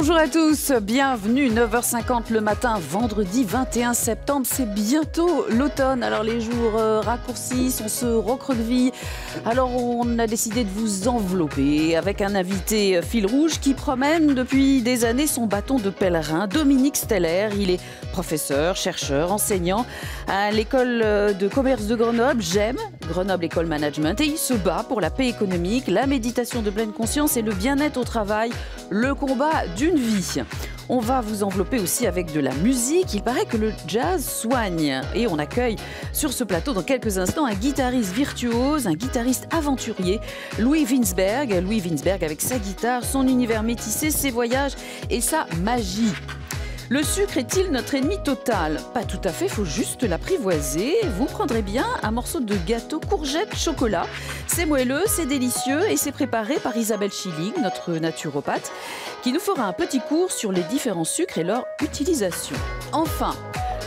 Bonjour à tous, bienvenue, 9h50 le matin, vendredi 21 septembre, c'est bientôt l'automne. Alors les jours raccourcissent, on se recroqueville. Alors on a décidé de vous envelopper avec un invité fil rouge qui promène depuis des années son bâton de pèlerin, Dominique Steller. Il est professeur, chercheur, enseignant à l'école de commerce de Grenoble, GEM, Grenoble École Management, et il se bat pour la paix économique, la méditation de pleine conscience et le bien-être au travail, le combat d'une vie. On va vous envelopper aussi avec de la musique. Il paraît que le jazz soigne. Et on accueille sur ce plateau dans quelques instants un guitariste virtuose, un guitariste aventurier, Louis Winsberg. Louis Winsberg avec sa guitare, son univers métissé, ses voyages et sa magie. Le sucre est-il notre ennemi total? Pas tout à fait, il faut juste l'apprivoiser. Vous prendrez bien un morceau de gâteau courgette chocolat. C'est moelleux, c'est délicieux et c'est préparé par Isabelle Schilling, notre naturopathe, qui nous fera un petit cours sur les différents sucres et leur utilisation. Enfin,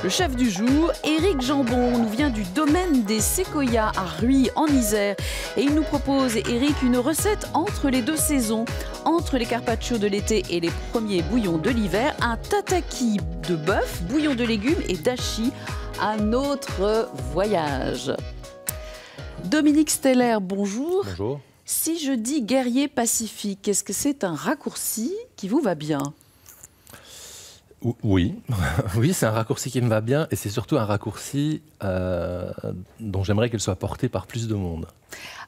le chef du jour, Éric Jambon, nous vient du domaine des séquoias à Ruy en Isère. Et il nous propose, Éric, une recette entre les deux saisons, entre les carpaccio de l'été et les premiers bouillons de l'hiver, un tataki de bœuf, bouillon de légumes et dashi, un autre voyage. Dominique Steller, bonjour. Bonjour. Si je dis guerrier pacifique, est-ce que c'est un raccourci qui vous va bien ? Oui, oui, c'est un raccourci qui me va bien et c'est surtout un raccourci dont j'aimerais qu'il soit porté par plus de monde.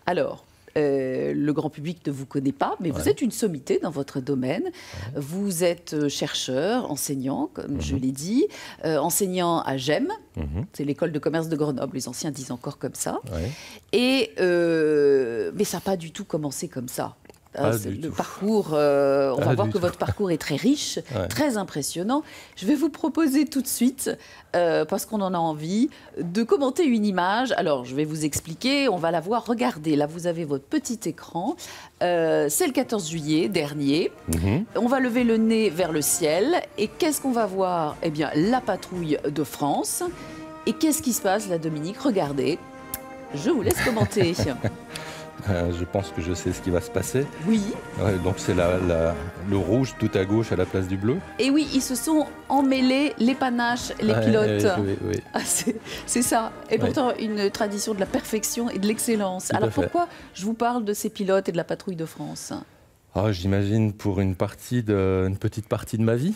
Alors, le grand public ne vous connaît pas, mais vous êtes une sommité dans votre domaine. Vous êtes chercheur, enseignant, comme je l'ai dit, enseignant à GEM, c'est l'école de commerce de Grenoble, les anciens disent encore comme ça. Et, mais ça n'a pas du tout commencé comme ça. Le parcours, on va voir que votre parcours est très riche, très impressionnant. Je vais vous proposer tout de suite, parce qu'on en a envie, de commenter une image. Alors, je vais vous expliquer, on va la voir. Regardez, là, vous avez votre petit écran. C'est le 14 juillet dernier. On va lever le nez vers le ciel. Et qu'est-ce qu'on va voir? Eh bien, la patrouille de France. Et qu'est-ce qui se passe, là, Dominique? Regardez. Je vous laisse commenter. Je pense que je sais ce qui va se passer. Oui. Donc c'est le rouge tout à gauche à la place du bleu. Et oui, ils se sont emmêlés les panaches, les pilotes. Oui. Ah, c'est ça. Et pourtant, une tradition de la perfection et de l'excellence. Alors pourquoi je vous parle de ces pilotes et de la patrouille de France? J'imagine pour une petite partie de ma vie.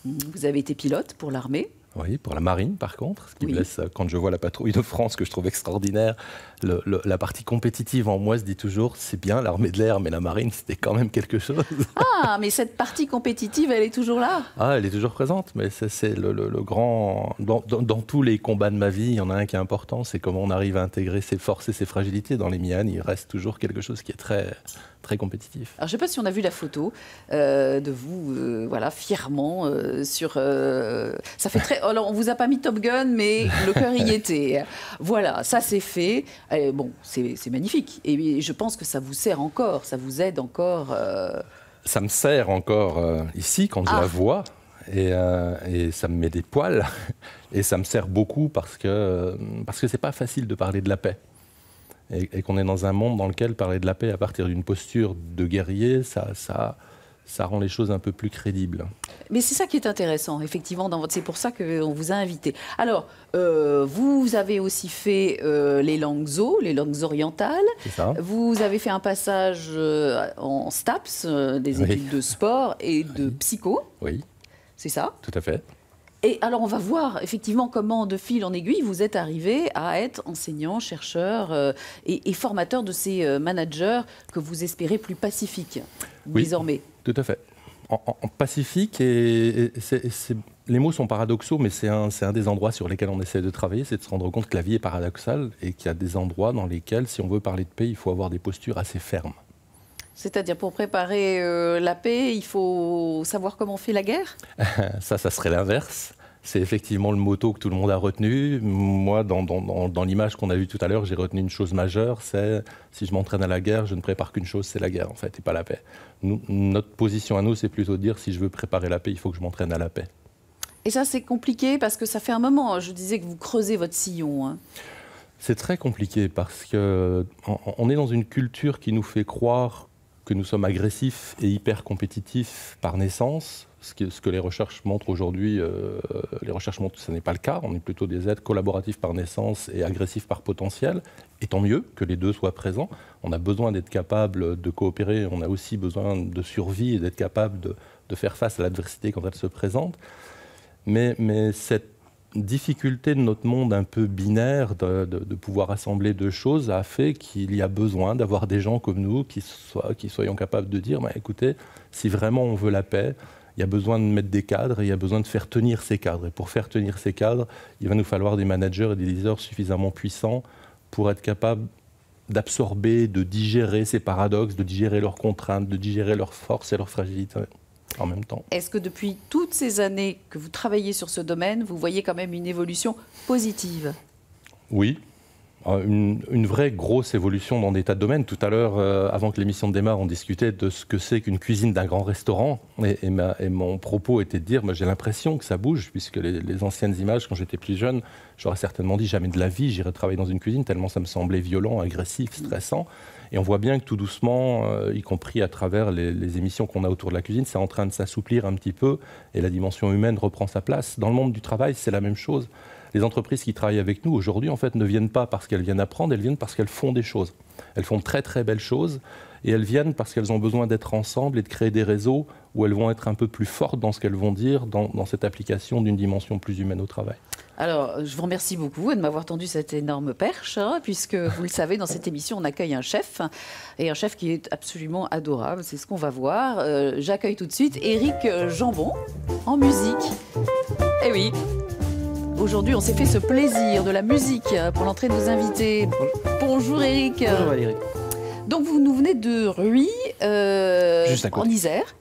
Vous avez été pilote pour l'armée? Oui, pour la marine par contre, ce qui me laisse, quand je vois la patrouille de France que je trouve extraordinaire, la partie compétitive en moi se dit toujours, c'est bien l'armée de l'air, mais la marine c'était quand même quelque chose. Ah, mais cette partie compétitive, elle est toujours là? Ah, elle est toujours présente, mais c'est le grand... Dans tous les combats de ma vie, il y en a un qui est important, c'est comment on arrive à intégrer ses forces et ses fragilités. Dans les miennes, il reste toujours quelque chose qui est très compétitif. Alors, je ne sais pas si on a vu la photo de vous, voilà, fièrement, sur... ça fait très... Alors, on ne vous a pas mis Top Gun, mais le cœur y était. Voilà, ça c'est fait. Bon, c'est magnifique. Et je pense que ça vous sert encore, ça vous aide encore. Ça me sert encore ici, quand je la vois. Et ça me met des poils. Et ça me sert beaucoup parce que c'est pas facile de parler de la paix. Et qu'on est dans un monde dans lequel parler de la paix à partir d'une posture de guerrier, ça rend les choses un peu plus crédibles. Mais c'est ça qui est intéressant, effectivement, c'est pour ça qu'on vous a invité. Alors, vous avez aussi fait les langues les langues orientales. C'est ça. Vous avez fait un passage en STAPS, des études de sport et de psycho. Oui. C'est ça? Tout à fait. Et alors, on va voir effectivement comment, de fil en aiguille, vous êtes arrivé à être enseignant, chercheur et formateur de ces managers que vous espérez plus pacifiques, désormais. Tout à fait. En pacifique, les mots sont paradoxaux, mais c'est un des endroits sur lesquels on essaie de travailler, c'est de se rendre compte que la vie est paradoxale et qu'il y a des endroits dans lesquels, si on veut parler de paix, il faut avoir des postures assez fermes. C'est-à-dire, pour préparer la paix, il faut savoir comment on fait la guerre? Ça serait l'inverse. C'est effectivement le motto que tout le monde a retenu. Moi, dans l'image qu'on a vue tout à l'heure, j'ai retenu une chose majeure, c'est si je m'entraîne à la guerre, je ne prépare qu'une chose, c'est la guerre, en fait, et pas la paix. Notre position à nous, c'est plutôt de dire, si je veux préparer la paix, il faut que je m'entraîne à la paix. Et ça, c'est compliqué, parce que ça fait un moment, je disais que vous creusez votre sillon. C'est très compliqué, parce qu'on est dans une culture qui nous fait croire que nous sommes agressifs et hyper compétitifs par naissance. Ce que les recherches montrent aujourd'hui, les recherches montrent que ce n'est pas le cas. On est plutôt des êtres collaboratifs par naissance et agressifs par potentiel. Et tant mieux que les deux soient présents. On a besoin d'être capable de coopérer. On a aussi besoin de survie et d'être capable de faire face à l'adversité quand elle se présente. Mais cette difficulté de notre monde un peu binaire de pouvoir assembler deux choses a fait qu'il y a besoin d'avoir des gens comme nous qui soyons capables de dire écoutez, si vraiment on veut la paix, il y a besoin de mettre des cadres et il y a besoin de faire tenir ces cadres. Et pour faire tenir ces cadres, il va nous falloir des managers et des leaders suffisamment puissants pour être capables d'absorber, de digérer ces paradoxes, de digérer leurs contraintes, de digérer leurs forces et leurs fragilités en même temps. Est-ce que depuis toutes ces années que vous travaillez sur ce domaine, vous voyez quand même une évolution positive? Oui. Une vraie grosse évolution dans des tas de domaines. Tout à l'heure, avant que l'émission démarre, on discutait de ce que c'est qu'une cuisine d'un grand restaurant. Et mon propos était de dire, j'ai l'impression que ça bouge, puisque les anciennes images, quand j'étais plus jeune, j'aurais certainement dit jamais de la vie, j'irais travailler dans une cuisine, tellement ça me semblait violent, agressif, stressant. Et on voit bien que tout doucement, y compris à travers les émissions qu'on a autour de la cuisine, c'est en train de s'assouplir un petit peu et la dimension humaine reprend sa place. Dans le monde du travail, c'est la même chose. Les entreprises qui travaillent avec nous aujourd'hui, en fait, ne viennent pas parce qu'elles viennent apprendre, elles viennent parce qu'elles font des choses. Elles font de très très belles choses et elles viennent parce qu'elles ont besoin d'être ensemble et de créer des réseaux où elles vont être un peu plus fortes dans ce qu'elles vont dire, dans cette application d'une dimension plus humaine au travail. Alors, je vous remercie beaucoup de m'avoir tendu cette énorme perche, puisque vous le savez, dans cette émission, on accueille un chef, et un chef qui est absolument adorable, c'est ce qu'on va voir. J'accueille tout de suite Éric Jambon, en musique. Eh oui, aujourd'hui, on s'est fait ce plaisir de la musique pour l'entrée de nos invités. Bonjour Éric. Bonjour Valérie. Donc, vous nous venez de Ruy, en Isère.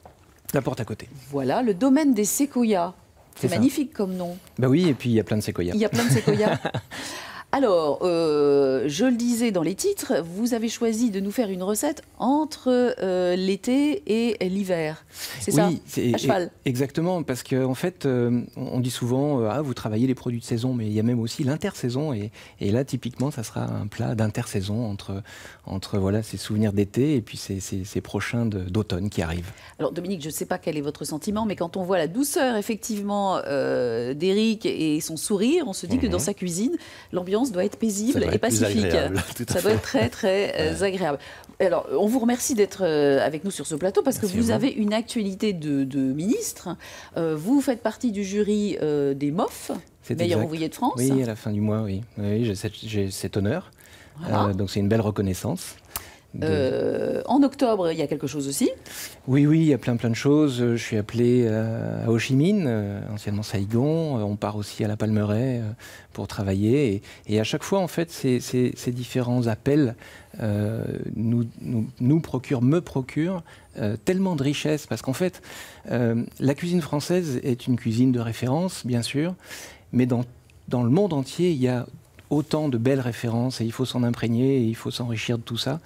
La porte à côté. Voilà, le domaine des séquoias. C'est magnifique comme nom. Bah oui, et puis il y a plein de séquoias. Il y a plein de séquoias. Alors, je le disais dans les titres, vous avez choisi de nous faire une recette entre l'été et l'hiver. C'est ça, à cheval. Exactement, parce qu'en fait, on dit souvent, vous travaillez les produits de saison, mais il y a même aussi l'intersaison. Et là, typiquement, ça sera un plat d'intersaison entre voilà, ces souvenirs d'été et puis ces prochains d'automne qui arrivent. Alors, Dominique, je ne sais pas quel est votre sentiment, mais quand on voit la douceur, effectivement, d'Éric et son sourire, on se dit que dans sa cuisine, l'ambiance doit être paisible et pacifique. Ça doit être très, très agréable. Alors, on vous remercie d'être avec nous sur ce plateau parce que vous avez une actualité de ministre. Vous faites partie du jury des MOF, meilleur ouvrier de France. Oui, à la fin du mois, oui. J'ai cet honneur. Voilà. Donc, c'est une belle reconnaissance. En octobre, il y a quelque chose aussi. Oui, il y a plein de choses. Je suis appelé à Ho Chi Minh, anciennement Saigon. On part aussi à la Palmeraie pour travailler. Et à chaque fois, en fait, ces différents appels me procurent tellement de richesse. Parce qu'en fait, la cuisine française est une cuisine de référence, bien sûr. Mais dans le monde entier, il y a autant de belles références et il faut s'en imprégner et il faut s'enrichir de tout ça.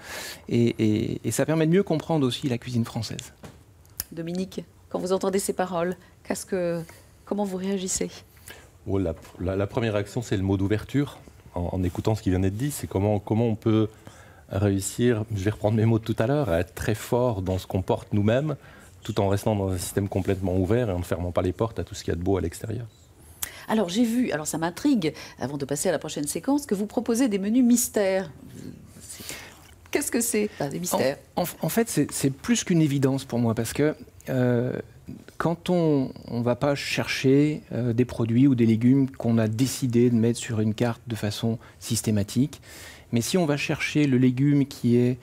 Et ça permet de mieux comprendre aussi la cuisine française. Dominique, quand vous entendez ces paroles, comment vous réagissez? La première réaction, c'est le mot d'ouverture. En écoutant ce qui vient d'être dit, c'est comment on peut réussir, je vais reprendre mes mots de tout à l'heure, à être très fort dans ce qu'on porte nous-mêmes, tout en restant dans un système complètement ouvert et en ne fermant pas les portes à tout ce qu'il y a de beau à l'extérieur. Alors j'ai vu, ça m'intrigue, avant de passer à la prochaine séquence, que vous proposez des menus mystères. Qu'est-ce que c'est, des mystères? En fait, c'est plus qu'une évidence pour moi, parce que quand on ne va pas chercher des produits ou des légumes qu'on a décidé de mettre sur une carte de façon systématique, mais si on va chercher le légume qui est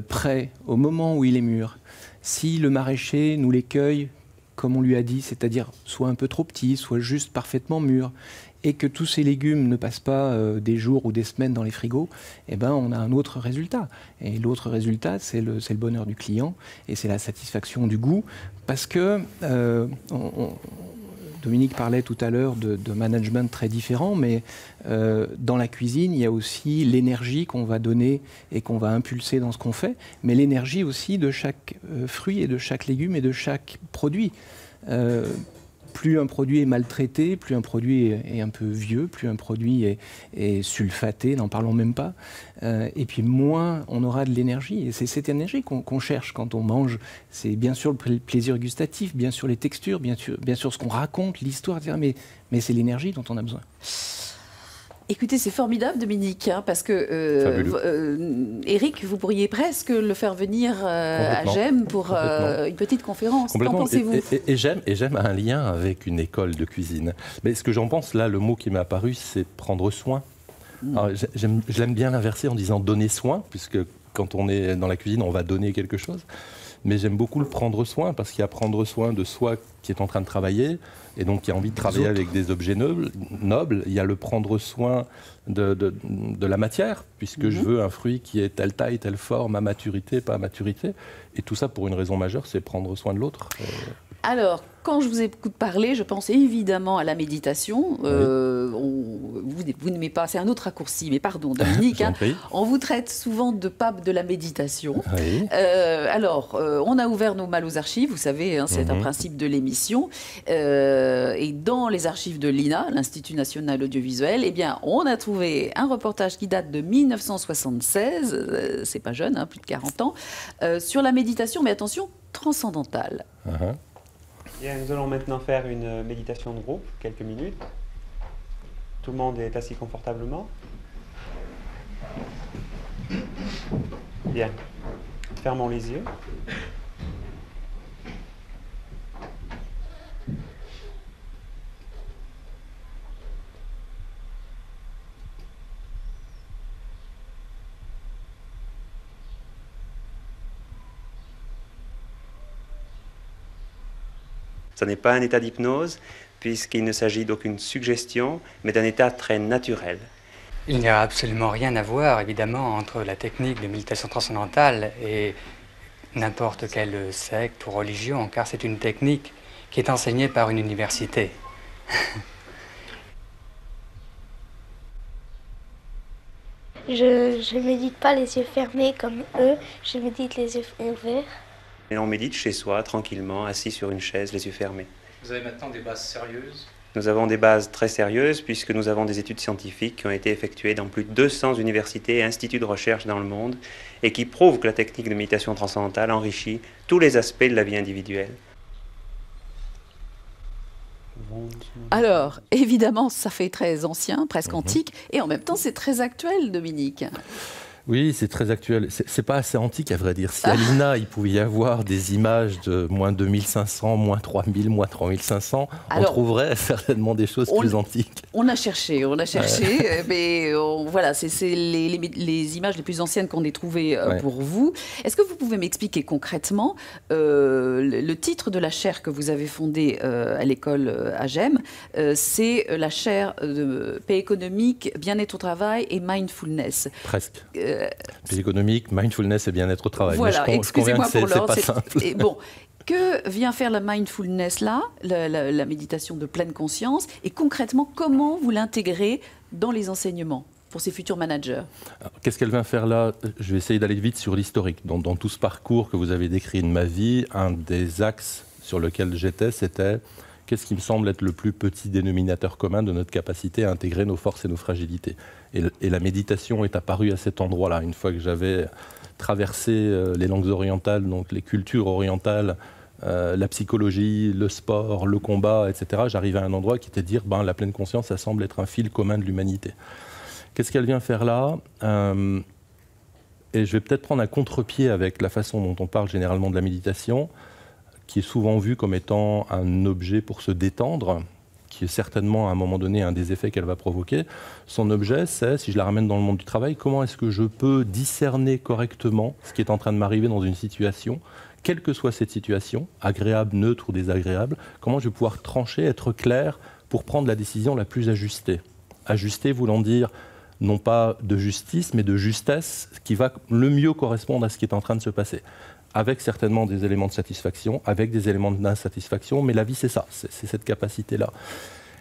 prêt au moment où il est mûr, si le maraîcher nous les cueille comme on lui a dit, c'est-à-dire soit un peu trop petit, soit juste parfaitement mûr, et que tous ces légumes ne passent pas des jours ou des semaines dans les frigos, on a un autre résultat. Et l'autre résultat, c'est le bonheur du client, et c'est la satisfaction du goût, parce que Dominique parlait tout à l'heure de management très différent, mais dans la cuisine, il y a aussi l'énergie qu'on va donner et qu'on va impulser dans ce qu'on fait, mais l'énergie aussi de chaque fruit et de chaque légume et de chaque produit. plus un produit est maltraité, plus un produit est un peu vieux, plus un produit est sulfaté, n'en parlons même pas. Et puis moins on aura de l'énergie. Et c'est cette énergie qu'on cherche quand on mange. C'est bien sûr le plaisir gustatif, bien sûr les textures, bien sûr ce qu'on raconte, l'histoire, etc. Mais c'est l'énergie dont on a besoin. Écoutez, c'est formidable, Dominique, hein, parce que Eric, vous pourriez presque le faire venir à GEM pour une petite conférence. Qu'en pensez-vous? Et GEM a un lien avec une école de cuisine. Mais ce que j'en pense, là, le mot qui m'est apparu, c'est prendre soin. J'aime bien l'inverser en disant donner soin, puisque quand on est dans la cuisine, on va donner quelque chose. Mais j'aime beaucoup le prendre soin, parce qu'il y a prendre soin de soi qui est en train de travailler, et donc qui a envie de travailler avec des objets nobles. Il y a le prendre soin de la matière, puisque je veux un fruit qui est telle taille, telle forme, à maturité, pas à maturité. Et tout ça pour une raison majeure, c'est prendre soin de l'autre. Alors, quand je vous écoute parler, je pense évidemment à la méditation. Vous n'aimez pas, c'est un autre raccourci, mais pardon, Dominique. On vous traite souvent de pape de la méditation. Oui. On a ouvert nos malles aux archives, vous savez, hein, c'est un principe de l'émission. Et dans les archives de l'INA, l'Institut national audiovisuel, eh bien, on a trouvé un reportage qui date de 1976, c'est pas jeune, hein, plus de 40 ans, sur la méditation, mais attention, transcendantale. Bien, nous allons maintenant faire une méditation de groupe, quelques minutes. Tout le monde est assis confortablement. Bien. Fermons les yeux. Ce n'est pas un état d'hypnose, puisqu'il ne s'agit d'aucune suggestion, mais d'un état très naturel. Il n'y a absolument rien à voir, évidemment, entre la technique de méditation transcendantale et n'importe quelle secte ou religion, car c'est une technique qui est enseignée par une université. Je médite pas les yeux fermés comme eux, je médite les yeux ouverts. Et on médite chez soi, tranquillement, assis sur une chaise, les yeux fermés. Vous avez maintenant des bases sérieuses? Nous avons des bases très sérieuses, puisque nous avons des études scientifiques qui ont été effectuées dans plus de 200 universités et instituts de recherche dans le monde, et qui prouvent que la technique de méditation transcendantale enrichit tous les aspects de la vie individuelle. Alors, évidemment, ça fait très ancien, presque antique, et en même temps, c'est très actuel, Dominique. Oui, c'est très actuel. C'est pas assez antique, à vrai dire. Si à l'INA, il pouvait y avoir des images de moins 2500, moins 3000, moins 3500, on trouverait certainement des choses plus antiques. On a cherché, mais voilà, c'est les images les plus anciennes qu'on ait trouvées pour vous. Est-ce que vous pouvez m'expliquer concrètement le titre de la chaire que vous avez fondée à l'école à GEM? C'est la chaire de paix économique, bien-être au travail et mindfulness. Presque. Paix économique, mindfulness et bien-être au travail. Voilà, excusez-moi pour l'ordre. C'est pas simple. Bon, que vient faire la mindfulness là, la méditation de pleine conscience, et concrètement, comment vous l'intégrez dans les enseignements pour ces futurs managers? Qu'est-ce qu'elle vient faire là? Je vais essayer d'aller vite sur l'historique. Dans tout ce parcours que vous avez décrit de ma vie, un des axes sur lequel j'étais, c'était qu'est-ce qui me semble être le plus petit dénominateur commun de notre capacité à intégrer nos forces et nos fragilités. Et la méditation est apparue à cet endroit-là. Une fois que j'avais traversé les langues orientales, donc les cultures orientales, la psychologie, le sport, le combat, etc., j'arrivais à un endroit qui était de dire la pleine conscience, ça semble être un fil commun de l'humanité. Qu'est-ce qu'elle vient faire là? Et je vais peut-être prendre un contre-pied avec la façon dont on parle généralement de la méditation, qui est souvent vu comme étant un objet pour se détendre, qui est certainement à un moment donné un des effets qu'elle va provoquer. Son objet, c'est, si je la ramène dans le monde du travail, comment est-ce que je peux discerner correctement ce qui est en train de m'arriver dans une situation, quelle que soit cette situation, agréable, neutre ou désagréable, comment je vais pouvoir trancher, être clair pour prendre la décision la plus ajustée. Ajustée voulant dire non pas de justice, mais de justesse, qui va le mieux correspondre à ce qui est en train de se passer. Avec certainement des éléments de satisfaction, avec des éléments d'insatisfaction, mais la vie c'est ça, c'est cette capacité-là.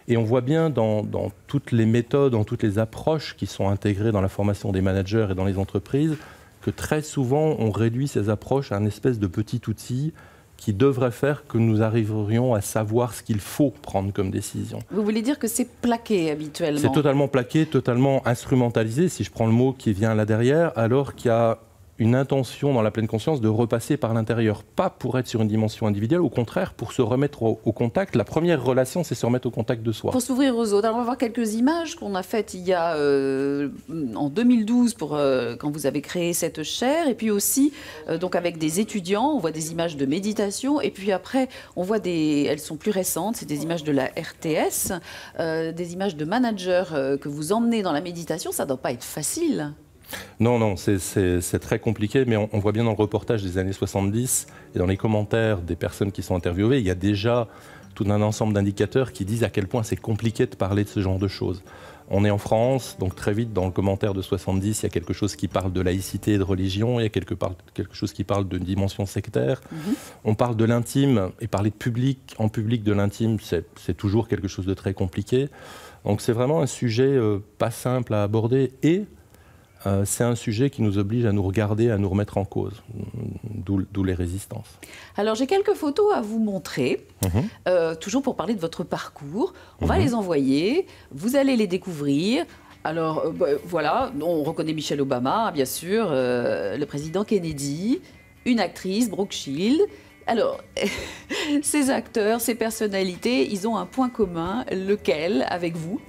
Et on voit bien dans toutes les méthodes, dans toutes les approches qui sont intégrées dans la formation des managers et dans les entreprises, que très souvent on réduit ces approches à un espèce de petit outil qui devrait faire que nous arriverions à savoir ce qu'il faut prendre comme décision. Vous voulez dire que c'est plaqué habituellement? C'est totalement plaqué, totalement instrumentalisé, si je prends le mot qui vient là derrière, alors qu'il y a une intention dans la pleine conscience de repasser par l'intérieur, pas pour être sur une dimension individuelle, au contraire, pour se remettre au contact. La première relation, c'est se remettre au contact de soi. Pour s'ouvrir aux autres. Alors, on va voir quelques images qu'on a faites il y a en 2012 quand vous avez créé cette chaire, et puis aussi donc avec des étudiants, on voit des images de méditation, et puis après on voit elles sont plus récentes, c'est des images de la RTS, des images de managers que vous emmenez dans la méditation. Ça ne doit pas être facile. Non, c'est très compliqué, mais on voit bien dans le reportage des années 70 et dans les commentaires des personnes qui sont interviewées, il y a déjà tout un ensemble d'indicateurs qui disent à quel point c'est compliqué de parler de ce genre de choses. On est en France, donc très vite dans le commentaire de 70, il y a quelque chose qui parle de laïcité et de religion, il y a quelque chose qui parle d'une dimension sectaire. On parle de l'intime, et parler de public, en public de l'intime, c'est toujours quelque chose de très compliqué. Donc c'est vraiment un sujet pas simple à aborder, et c'est un sujet qui nous oblige à nous regarder, à nous remettre en cause, d'où les résistances. Alors j'ai quelques photos à vous montrer, toujours pour parler de votre parcours. On va les envoyer, vous allez les découvrir. Alors voilà, on reconnaît Michelle Obama, bien sûr, le président Kennedy, une actrice, Brooke Shields. Alors, ces acteurs, ces personnalités, ils ont un point commun, lequel, avec vous ?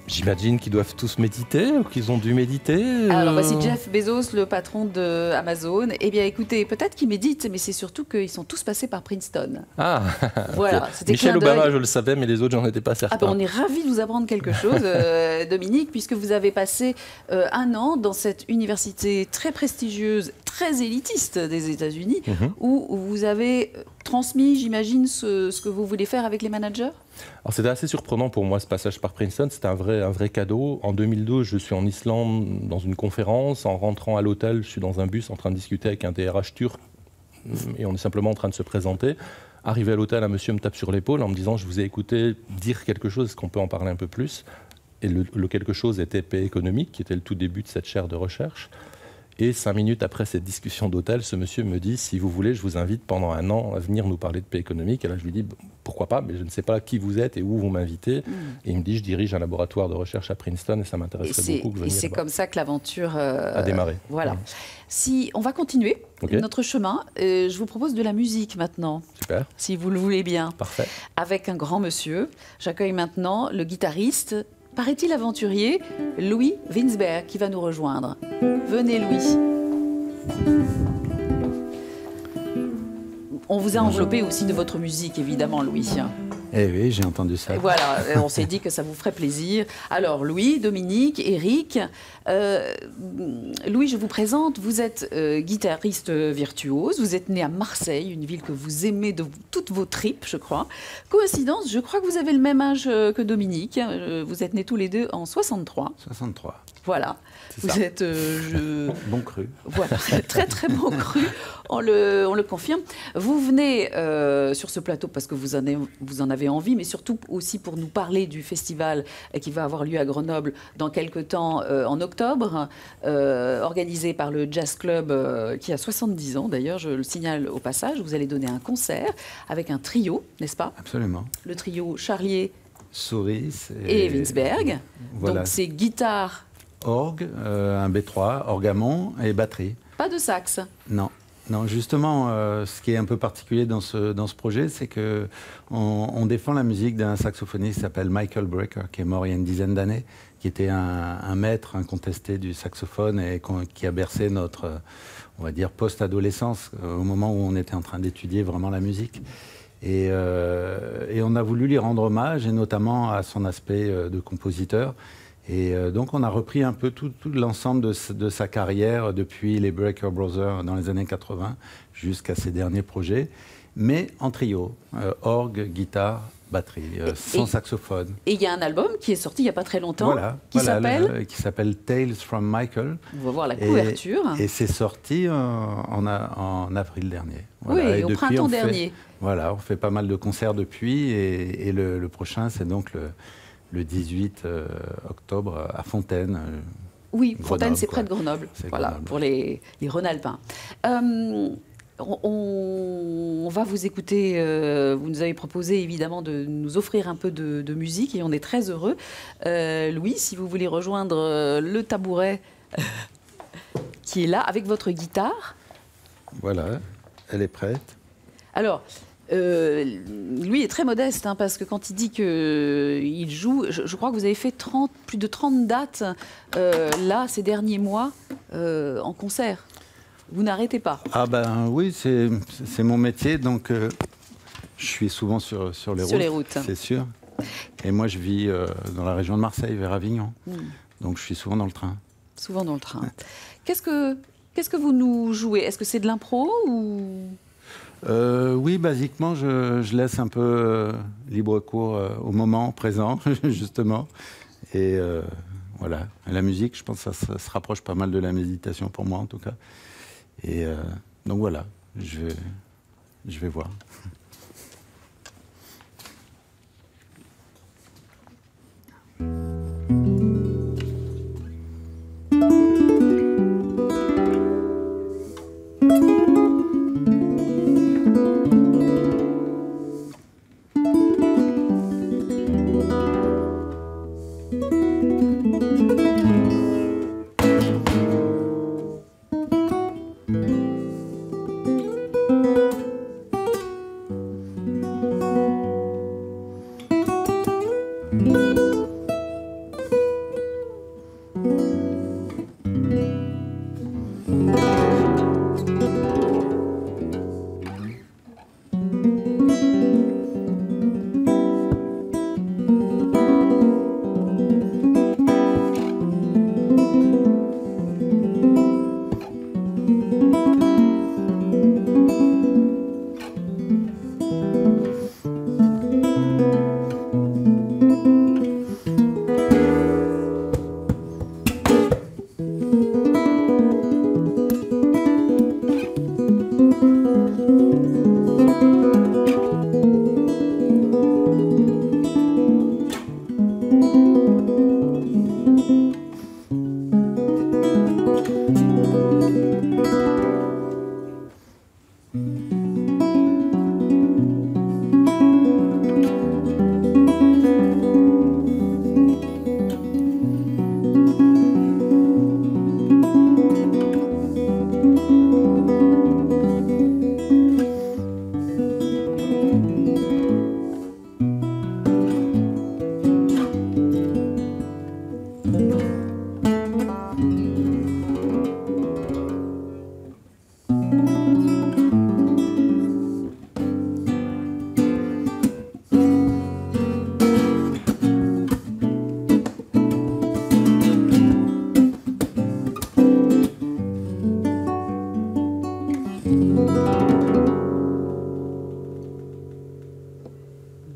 J'imagine qu'ils doivent tous méditer ou qu'ils ont dû méditer. Alors voici Jeff Bezos, le patron d'Amazon. Eh bien écoutez, peut-être qu'ils méditent, mais c'est surtout qu'ils sont tous passés par Princeton. Ah, voilà, c'était Michelle Obama, je le savais, mais les autres, j'en étais pas certain. On est ravis de vous apprendre quelque chose, Dominique, puisque vous avez passé 1 an dans cette université très prestigieuse, très élitiste des États-Unis, où vous avez transmis, j'imagine, ce que vous voulez faire avec les managers. Alors c'était assez surprenant pour moi ce passage par Princeton, c'était un vrai cadeau. En 2012, je suis en Islande dans une conférence. En rentrant à l'hôtel, je suis dans un bus en train de discuter avec un DRH turc et on est simplement en train de se présenter. Arrivé à l'hôtel, un monsieur me tape sur l'épaule en me disant « Je vous ai écouté dire quelque chose, est-ce qu'on peut en parler un peu plus ?» Et le quelque chose était paix économique, qui était le tout début de cette chaire de recherche. Et 5 minutes après cette discussion d'hôtel, ce monsieur me dit « Si vous voulez, je vous invite pendant 1 an à venir nous parler de paix économique. » Et là, je lui dis « Pourquoi pas, mais je ne sais pas qui vous êtes et où vous m'invitez. » Et il me dit « Je dirige un laboratoire de recherche à Princeton et ça m'intéresserait beaucoup que vous veniez. » Et c'est comme ça que l'aventure a démarré. Voilà. Si on va continuer notre chemin, je vous propose de la musique maintenant. Super. Si vous le voulez bien. Parfait. Avec un grand monsieur. J'accueille maintenant le guitariste, paraît-il aventurier, Louis Winsberg, qui va nous rejoindre. Venez, Louis. On vous a enveloppé aussi de votre musique, évidemment, Louis. Eh oui, j'ai entendu ça. Et voilà, on s'est dit que ça vous ferait plaisir. Alors, Louis, Dominique, Eric. Louis, je vous présente. Vous êtes guitariste virtuose. Vous êtes né à Marseille, une ville que vous aimez de toutes vos tripes, je crois. Coïncidence, je crois que vous avez le même âge que Dominique. Vous êtes nés tous les deux en 63. 63. Voilà. Vous êtes... bon cru. Voilà, très très bon cru, on le confirme. Vous venez sur ce plateau parce que vous en avez envie, mais surtout aussi pour nous parler du festival qui va avoir lieu à Grenoble dans quelques temps, en octobre, organisé par le Jazz Club qui a 70 ans d'ailleurs, je le signale au passage. Vous allez donner un concert avec un trio, n'est-ce pas? Absolument. Le trio Charlier, Souris et Winsberg. Voilà. Donc c'est guitare, orgue, un B3, orgamon et batterie. pas de sax. Non. Non, justement, ce qui est un peu particulier dans ce projet, c'est que on défend la musique d'un saxophoniste qui s'appelle Michael Brecker, qui est mort il y a une dizaine d'années, qui était un maître incontesté du saxophone et qui a bercé notre, on va dire, post-adolescence, au moment où on était en train d'étudier vraiment la musique. Et on a voulu lui rendre hommage, et notamment à son aspect de compositeur. Et donc on a repris un peu tout l'ensemble de sa carrière depuis les Brecker Brothers dans les années 80 jusqu'à ses derniers projets, mais en trio, orgue, guitare, batterie, sans saxophone. Et il y a un album qui est sorti il n'y a pas très longtemps, qui s'appelle Tales from Michael. On va voir la couverture. Et c'est sorti en avril dernier. Voilà. Oui, et au depuis, printemps dernier. Voilà, on fait pas mal de concerts depuis, et le prochain, c'est donc le 18 octobre à Fontaine. Oui, Fontaine, c'est près de Grenoble. Voilà, Grenoble. Pour les Rhône-Alpins. On va vous écouter. Vous nous avez proposé évidemment de nous offrir un peu de musique et on est très heureux. Louis, si vous voulez rejoindre le tabouret qui est là avec votre guitare. Voilà, elle est prête. Alors, lui est très modeste parce que quand il dit qu'il joue, je crois que vous avez fait plus de 30 dates là ces derniers mois en concert. Vous n'arrêtez pas. Ah ben oui, c'est mon métier, donc je suis souvent sur les routes, c'est sûr. Et moi, je vis dans la région de Marseille, vers Avignon. Donc, je suis souvent dans le train. Souvent dans le train. Qu'est-ce que vous nous jouez? Est-ce que c'est de l'impro ou... Oui, basiquement, je laisse un peu libre cours au moment présent, justement. Et voilà, la musique, je pense que ça se rapproche pas mal de la méditation pour moi, en tout cas. Et donc voilà, je vais voir.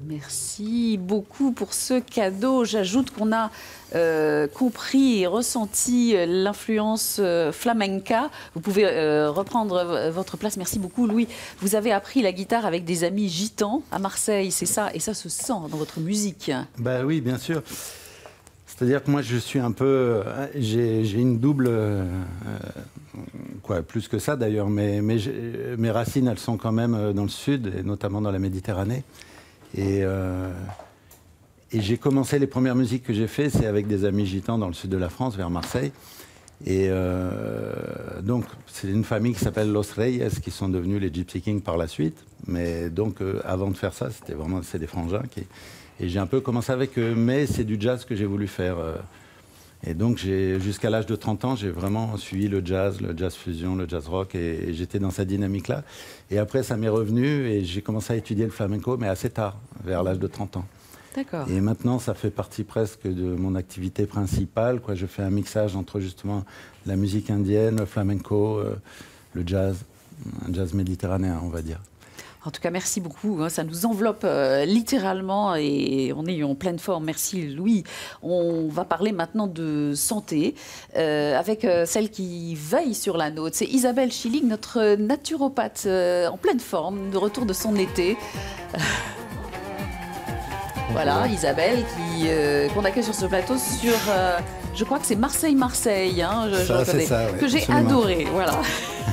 Merci beaucoup pour ce cadeau. J'ajoute qu'on a compris et ressenti l'influence flamenca. Vous pouvez reprendre votre place. Merci beaucoup, Louis. Vous avez appris la guitare avec des amis gitans à Marseille, c'est ça? Et ça se sent dans votre musique. Ben oui, bien sûr. C'est-à-dire que moi, je suis un peu... J'ai une double... quoi, plus que ça, d'ailleurs. Mais mes racines, elles sont quand même dans le sud, et notamment dans la Méditerranée. Et j'ai commencé, les premières musiques que j'ai faites, c'est avec des amis gitans dans le sud de la France, vers Marseille. Et donc, c'est une famille qui s'appelle Los Reyes, qui sont devenus les Gypsy Kings par la suite. Mais donc, avant de faire ça, c'est des frangins. Et j'ai un peu commencé avec eux, mais c'est du jazz que j'ai voulu faire. Et donc, jusqu'à l'âge de 30 ans, j'ai vraiment suivi le jazz fusion, le jazz rock, et j'étais dans cette dynamique-là. Et après, ça m'est revenu, et j'ai commencé à étudier le flamenco, mais assez tard, vers l'âge de 30 ans. D'accord. Et maintenant, ça fait partie presque de mon activité principale, quoi. Je fais un mixage entre justement la musique indienne, le flamenco, le jazz, un jazz méditerranéen, on va dire. En tout cas, merci beaucoup. Ça nous enveloppe littéralement et on est en pleine forme. Merci, Louis. On va parler maintenant de santé avec celle qui veille sur la nôtre. C'est Isabelle Schilling, notre naturopathe en pleine forme, de retour de son été. Voilà, Isabelle, qu'on accueille sur ce plateau sur Je crois que c'est Marseille-Marseille, hein, c'est ça, ouais, que j'ai absolument. adoré. Voilà,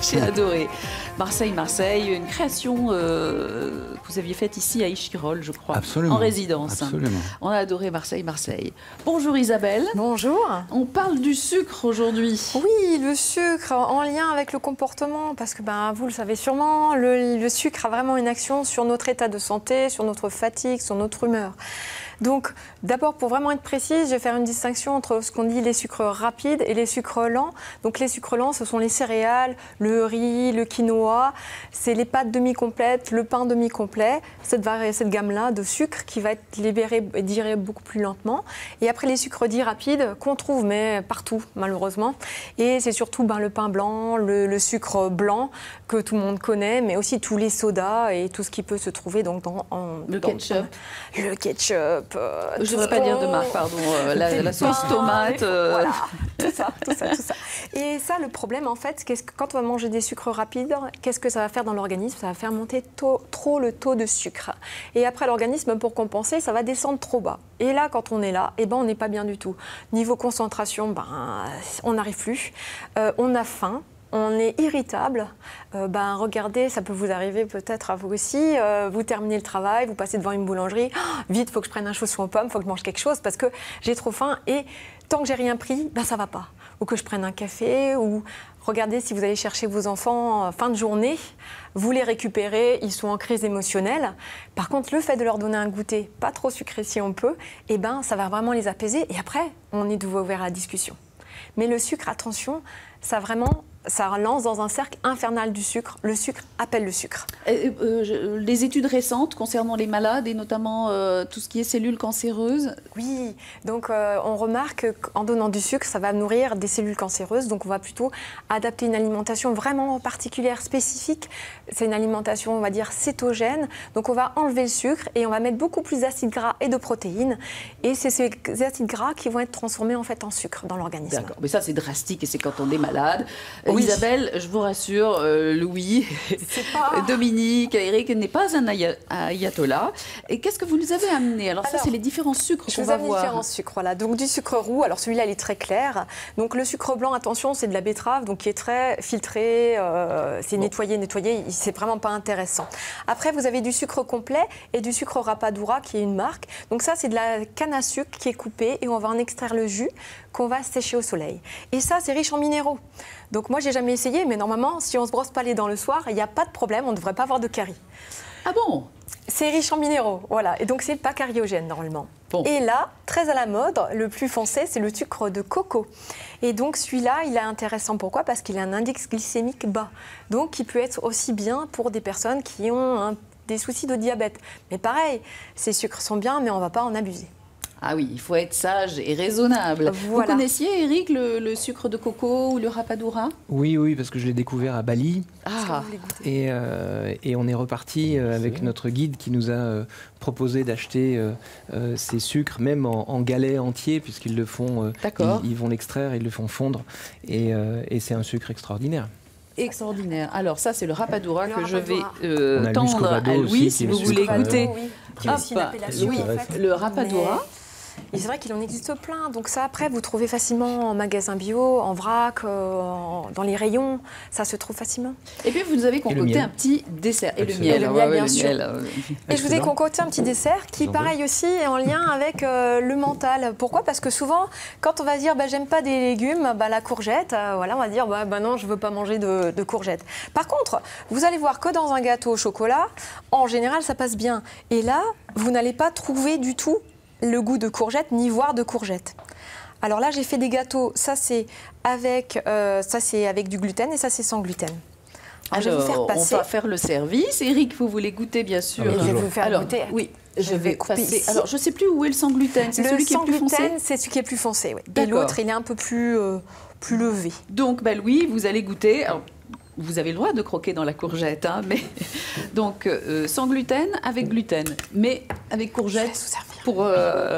j'ai adoré. Marseille-Marseille, une création que vous aviez faite ici à Échirolles, je crois, Absolument. en résidence. Absolument. On a adoré Marseille-Marseille. Bonjour Isabelle. Bonjour. On parle du sucre aujourd'hui. Oui, le sucre en lien avec le comportement, parce que vous le savez sûrement, le sucre a vraiment une action sur notre état de santé, sur notre fatigue, sur notre humeur. Donc, d'abord, pour vraiment être précise, je vais faire une distinction entre ce qu'on dit les sucres rapides et les sucres lents. Donc, les sucres lents, ce sont les céréales, le riz, le quinoa, c'est les pâtes demi-complètes, le pain demi-complet, cette gamme-là de sucre qui va être libérée et digérée beaucoup plus lentement. Et après, les sucres dits rapides qu'on trouve, mais partout, malheureusement. Et c'est surtout le pain blanc, le sucre blanc que tout le monde connaît, mais aussi tous les sodas et tout ce qui peut se trouver donc le ketchup. Le ketchup. Je ne devrais pas dire de marque, pardon. La sauce tomate. Voilà, tout ça. Et ça, le problème, en fait, c'est que quand on va manger des sucres rapides, qu'est-ce que ça va faire dans l'organisme? Ça va faire monter trop le taux de sucre. Et après, l'organisme, pour compenser, ça va descendre trop bas. Et là, quand on est là, on n'est pas bien du tout. Niveau concentration, on n'arrive plus. On a faim. On est irritable. Regardez, ça peut vous arriver peut-être à vous aussi. Vous terminez le travail, vous passez devant une boulangerie. Vite, il faut que je prenne un chausson aux pommes, il faut que je mange quelque chose parce que j'ai trop faim. Et tant que j'ai rien pris, ça va pas. Ou que je prenne un café. Ou regardez, si vous allez chercher vos enfants fin de journée, vous les récupérez, ils sont en crise émotionnelle. Par contre, le fait de leur donner un goûter, pas trop sucré si on peut, ça va vraiment les apaiser. Et après, on est de nouveau ouvert à la discussion. Mais le sucre, attention, ça lance dans un cercle infernal du sucre. Le sucre appelle le sucre. Les études récentes concernant les malades et notamment tout ce qui est cellules cancéreuses. Oui, donc on remarque qu'en donnant du sucre, ça va nourrir des cellules cancéreuses. Donc on va plutôt adapter une alimentation vraiment particulière, spécifique. C'est une alimentation, on va dire, cétogène. Donc on va enlever le sucre et on va mettre beaucoup plus d'acides gras et de protéines. Et c'est ces acides gras qui vont être transformés en fait en sucre dans l'organisme. D'accord, mais ça c'est drastique et c'est quand on est malade. Oui. Isabelle, je vous rassure, Louis, Dominique, Eric n'est pas un ayatollah. Et qu'est-ce que vous nous avez amené? Alors ça, c'est les différents sucres qu'on va voir. Je vous amène différents sucres, voilà. Donc du sucre roux, alors celui-là, il est très clair. Donc le sucre blanc, attention, c'est de la betterave, donc qui est très filtré, c'est nettoyé, c'est vraiment pas intéressant. Après, vous avez du sucre complet et du sucre rapadura, qui est une marque. Donc ça, c'est de la canne à sucre qui est coupée et on va en extraire le jus qu'on va sécher au soleil. Et ça, c'est riche en minéraux. Donc moi, j'ai jamais essayé, mais normalement, si on se brosse pas les dents le soir, il n'y a pas de problème, on ne devrait pas avoir de carie. Ah bon? C'est riche en minéraux, voilà. Et donc, c'est pas cariogène, normalement. Bon. Et là, très à la mode, le plus foncé, c'est le sucre de coco. Et donc, celui-là, il est intéressant. Pourquoi? Parce qu'il a un index glycémique bas. Donc, il peut être aussi bien pour des personnes qui ont des soucis de diabète. Mais pareil, ces sucres sont bien, mais on ne va pas en abuser. Ah oui, il faut être sage et raisonnable. Voilà. Vous connaissiez, Eric, le sucre de coco ou le rapadura? Oui, parce que je l'ai découvert à Bali. Ah. Et on est reparti avec notre guide qui nous a proposé d'acheter ces sucres, même en galets entiers, puisqu'ils le font. Ils vont l'extraire, ils le font fondre. Et c'est un sucre extraordinaire. Extraordinaire. Alors ça, c'est le rapadura que je vais tendre à Louis, si vous voulez goûter. Qui a aussi une appellation, oui, en fait. Le rapadura. Et c'est vrai qu'il en existe plein. Donc ça, après, vous trouvez facilement en magasin bio, en vrac, dans les rayons. Ça se trouve facilement. Et puis, vous nous avez concocté un petit dessert. Et le miel. Et le miel, bien sûr. Et je vous ai concocté un petit dessert qui, pareil aussi, est en lien avec le mental. Pourquoi? Parce que souvent, quand on va dire j'aime pas des légumes, la courgette, voilà, on va dire non, je veux pas manger de courgette. Par contre, vous allez voir que dans un gâteau au chocolat, en général, ça passe bien. Et là, vous n'allez pas trouver du tout le goût de courgette, ni voir de courgette. Alors là, j'ai fait des gâteaux. Ça, c'est avec du gluten et ça, c'est sans gluten. Alors, je vais vous faire passer. On va faire le service. Eric, vous voulez goûter, bien sûr. Je vais vous faire goûter. Oui, je vais passer. Ici. Alors, je ne sais plus où est le sans gluten. C'est celui qui est plus foncé. C'est celui qui est plus foncé, oui. Et l'autre, il est un peu plus levé. Donc, Louis, vous allez goûter. Alors, vous avez le droit de croquer dans la courgette, mais donc sans gluten, avec gluten, mais avec courgette. Je vais vous servir. pour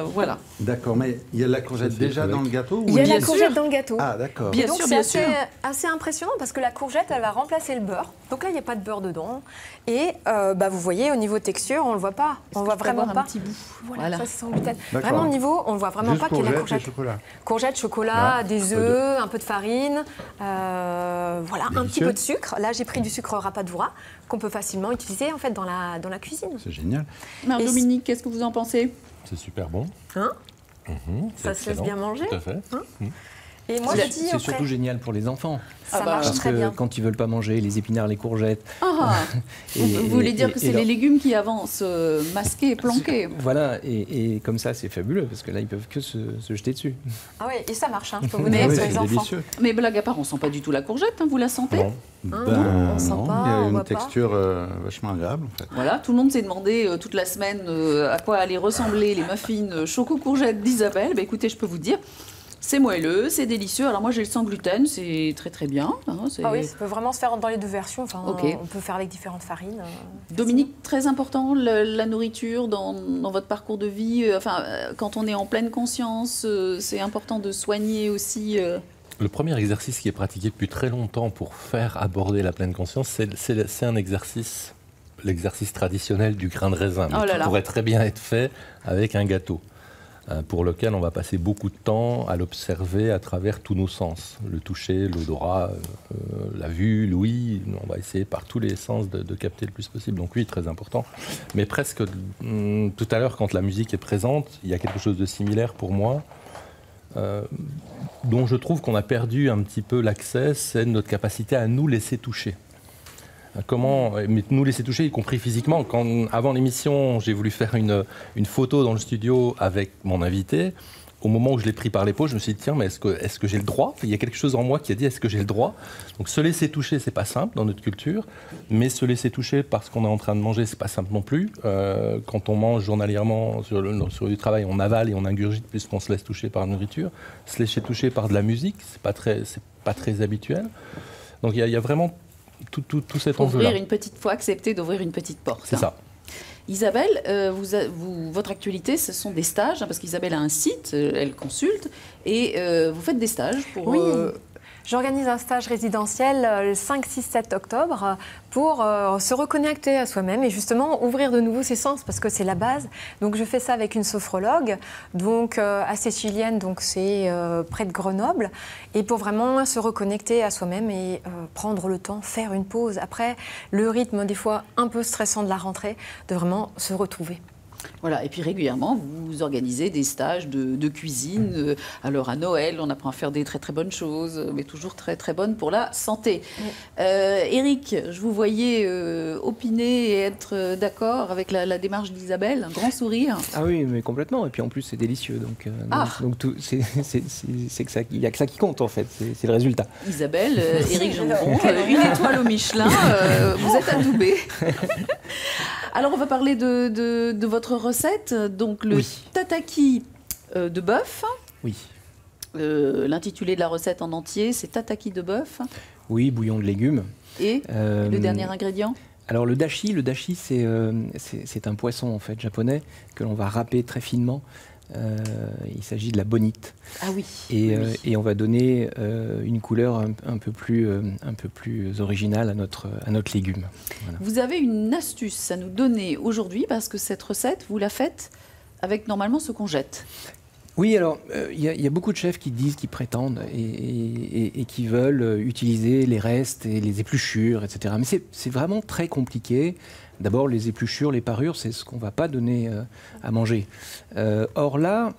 voilà. D'accord, mais il y a la courgette déjà dans le gâteau Il y a la courgette dans le gâteau. Ah, d'accord. Bien sûr, bien sûr. C'est assez impressionnant parce que la courgette, elle va remplacer le beurre. Donc là, il n'y a pas de beurre dedans. Et vous voyez, au niveau texture, on ne le voit pas. On ne voit vraiment pas. Un petit bout. Voilà, ça c'est sans gluten. D'accord. Vraiment au niveau, on ne voit vraiment Juste pas qu'il y a la courgette et courgette. chocolat. Courgette, chocolat, des œufs, un peu de farine, voilà, un petit peu de sucre. Là, j'ai pris du sucre rapadura qu'on peut facilement utiliser en fait dans la cuisine. C'est génial. Alors, Dominique, qu'est-ce que vous en pensez? C'est super bon. Hein C'est Ça se laisse bien manger. Tout à fait. Et moi, je dis C'est surtout génial pour les enfants. ça marche Parce très que bien. quand ils veulent pas manger les épinards, les courgettes. Vous voulez dire que c'est les légumes qui avancent, masqués, planqués. Voilà, et comme ça, c'est fabuleux, parce que là, ils peuvent que se jeter dessus. Ah oui, et ça marche, je peux vous Mais dire, oui, pour les c'est enfants. délicieux. Mais blague à part, on sent pas du tout la courgette, vous la sentez? Non. on sent pas, il y a on une voit pas. texture vachement agréable en fait. Voilà, tout le monde s'est demandé toute la semaine à quoi allaient ressembler les muffins choco-courgette d'Isabelle. Bah, écoutez, je peux vous dire, c'est moelleux, c'est délicieux. Alors moi, j'ai le sans gluten, c'est très très bien. Hein, Ah oui, ça peut vraiment se faire dans les deux versions. Enfin, Ok. on peut faire avec différentes farines. Dominique, très important, la nourriture dans votre parcours de vie. Quand on est en pleine conscience, c'est important de soigner aussi. Le premier exercice qui est pratiqué depuis très longtemps pour faire aborder la pleine conscience, c'est un exercice, l'exercice traditionnel du grain de raisin, mais qui pourrait très bien être fait avec un gâteau, pour lequel on va passer beaucoup de temps à l'observer à travers tous nos sens. Le toucher, l'odorat, la vue, l'ouïe, on va essayer par tous les sens de capter le plus possible. Donc oui, très important. Mais presque, tout à l'heure, quand la musique est présente, il y a quelque chose de similaire pour moi, dont je trouve qu'on a perdu un petit peu l'accès, c'est notre capacité à nous laisser toucher. Comment nous laisser toucher, y compris physiquement. Avant l'émission, j'ai voulu faire une photo dans le studio avec mon invité. Au moment où je l'ai pris par l'épaule, je me suis dit, tiens, mais est-ce que j'ai le droit? Il y a quelque chose en moi qui a dit, est-ce que j'ai le droit? Donc se laisser toucher, c'est pas simple dans notre culture, mais se laisser toucher parce qu'on est en train de manger, c'est pas simple non plus. Quand on mange journalièrement sur du travail, on avale et on ingurgite puisqu'on se laisse toucher par la nourriture. Se laisser toucher par de la musique, c'est pas très habituel. Donc il y a vraiment tout cet enjeu-là. Faut accepter d'ouvrir une petite porte. C'est ça. Isabelle, votre actualité, ce sont des stages, parce qu'Isabelle a un site, elle consulte, et vous faites des stages pour... Oui, j'organise un stage résidentiel le 5, 6, 7 octobre pour se reconnecter à soi-même et justement ouvrir de nouveau ses sens, parce que c'est la base. Donc je fais ça avec une sophrologue, donc assez chilienne, donc c'est près de Grenoble, et pour vraiment se reconnecter à soi-même et prendre le temps, faire une pause. Après le rythme des fois un peu stressant de la rentrée, de vraiment se retrouver. Voilà, et puis régulièrement, vous organisez des stages de cuisine. Alors à Noël, on apprend à faire des très très bonnes choses, mais toujours très très bonnes pour la santé. Éric, je vous voyais opiner et être d'accord avec la démarche d'Isabelle, un grand sourire. Ah oui, mais complètement. Et puis en plus, c'est délicieux. Donc il n'y a que ça qui compte en fait. C'est le résultat. Isabelle, Éric Gendron, une étoile au Michelin, vous êtes adoubé. Alors on va parler de votre recette, donc le tataki de bœuf. Oui. L'intitulé de la recette en entier, c'est tataki de bœuf. Oui, bouillon de légumes. Et le dernier ingrédient? Alors le dashi, c'est un poisson en fait japonais que l'on va râper très finement. Il s'agit de la bonite. Ah oui. Et on va donner une couleur un peu plus originale à notre légume. Voilà. Vous avez une astuce à nous donner aujourd'hui, parce que cette recette, vous la faites avec normalement ce qu'on jette. Oui, alors il y a beaucoup de chefs qui disent, qui prétendent et qui veulent utiliser les restes et les épluchures, etc. Mais c'est vraiment très compliqué. D'abord, les épluchures, les parures, c'est ce qu'on ne va pas donner à manger. Or là,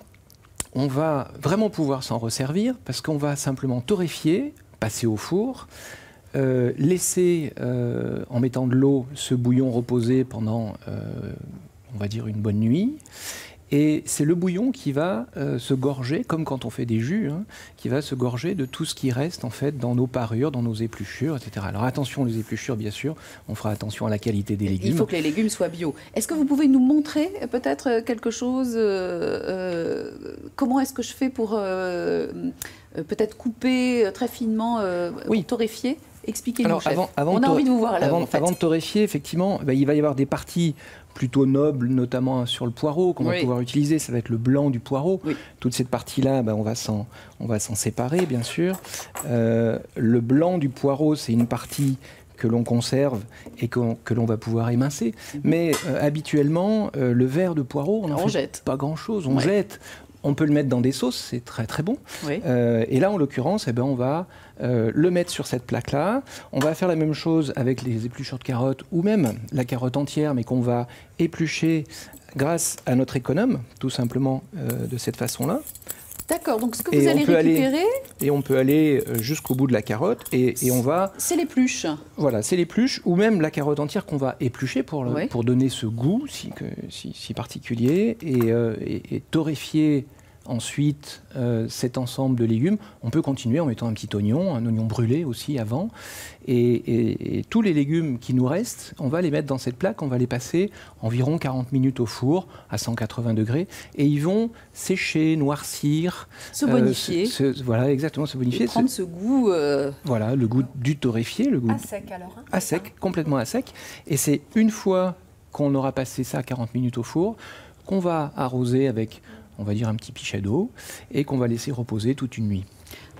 on va vraiment pouvoir s'en resservir parce qu'on va simplement torréfier, passer au four, laisser, en mettant de l'eau, ce bouillon reposer pendant, on va dire, une bonne nuit. Et c'est le bouillon qui va se gorger, comme quand on fait des jus, qui va se gorger de tout ce qui reste en fait dans nos parures, dans nos épluchures, etc. Alors attention aux épluchures, bien sûr, on fera attention à la qualité des légumes. Il faut que les légumes soient bio. Est-ce que vous pouvez nous montrer peut-être quelque chose comment est-ce que je fais pour peut-être couper très finement, torréfier Expliquez-nous, chef. Avant On a envie de vous voir à l'œuvre, avant, en fait. avant de torréfier, effectivement, il va y avoir des parties plutôt nobles, notamment sur le poireau, qu'on va pouvoir utiliser. Ça va être le blanc du poireau. Oui. Toute cette partie-là, on va s'en séparer, bien sûr. Le blanc du poireau, c'est une partie que l'on conserve et que l'on va pouvoir émincer. Mais habituellement, le vert de poireau, on n'en jette pas grand-chose. On jette. On peut le mettre dans des sauces, c'est très très bon. Oui. Et là, en l'occurrence, on va le mettre sur cette plaque-là. On va faire la même chose avec les épluchures de carottes ou même la carotte entière, mais qu'on va éplucher grâce à notre économe, tout simplement de cette façon-là. D'accord, donc ce que vous allez récupérer... Et on peut aller jusqu'au bout de la carotte et on va... C'est l'épluche. Voilà, c'est l'épluche ou même la carotte entière qu'on va éplucher pour donner ce goût si particulier et torréfier ensuite cet ensemble de légumes. On peut continuer en mettant un oignon brûlé aussi avant. Et tous les légumes qui nous restent, on va les mettre dans cette plaque, on va les passer environ 40 minutes au four à 180 degrés et ils vont sécher, noircir. Se bonifier. Voilà, exactement, se bonifier. Et prendre ce goût... Voilà, le goût du torréfié. Le goût à sec alors. À sec, complètement à sec. Et c'est une fois qu'on aura passé ça 40 minutes au four qu'on va arroser avec... on va dire un petit pichet d'eau, et qu'on va laisser reposer toute une nuit.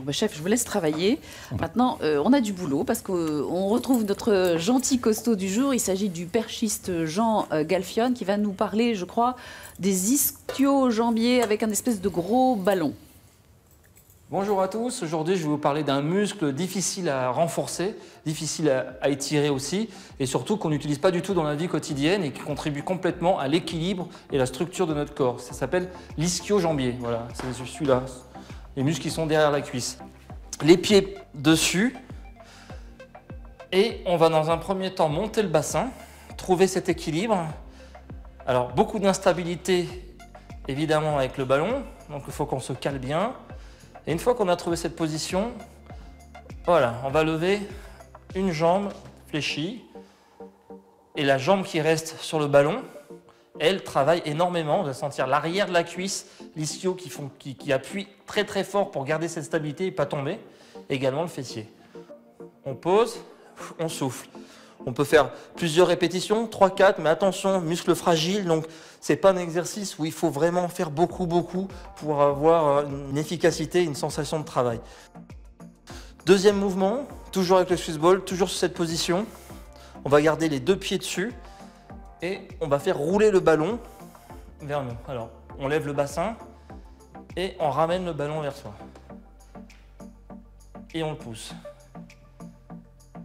Bon, chef, je vous laisse travailler. Maintenant, on a du boulot, parce qu'on retrouve notre gentil costaud du jour. Il s'agit du perchiste Jean Galfionne, qui va nous parler, je crois, des ischio-jambiers avec un espèce de gros ballon. Bonjour à tous, aujourd'hui je vais vous parler d'un muscle difficile à renforcer, difficile à étirer aussi, et surtout qu'on n'utilise pas du tout dans la vie quotidienne et qui contribue complètement à l'équilibre et la structure de notre corps. Ça s'appelle l'ischio-jambier, voilà, c'est celui-là, les muscles qui sont derrière la cuisse. Les pieds dessus, et on va dans un premier temps monter le bassin, trouver cet équilibre. Alors beaucoup d'instabilité évidemment avec le ballon, donc il faut qu'on se cale bien. Et une fois qu'on a trouvé cette position, voilà, on va lever une jambe fléchie et la jambe qui reste sur le ballon, elle travaille énormément. Vous allez sentir l'arrière de la cuisse, l'ischio qui appuie très très fort pour garder cette stabilité et ne pas tomber. Également le fessier. On pose, on souffle. On peut faire plusieurs répétitions, 3, 4, mais attention, muscle fragile, donc ce n'est pas un exercice où il faut vraiment faire beaucoup pour avoir une efficacité, une sensation de travail. Deuxième mouvement, toujours avec le Swiss ball, toujours sur cette position. On va garder les deux pieds dessus et on va faire rouler le ballon vers nous. Alors, on lève le bassin et on ramène le ballon vers soi. Et on le pousse.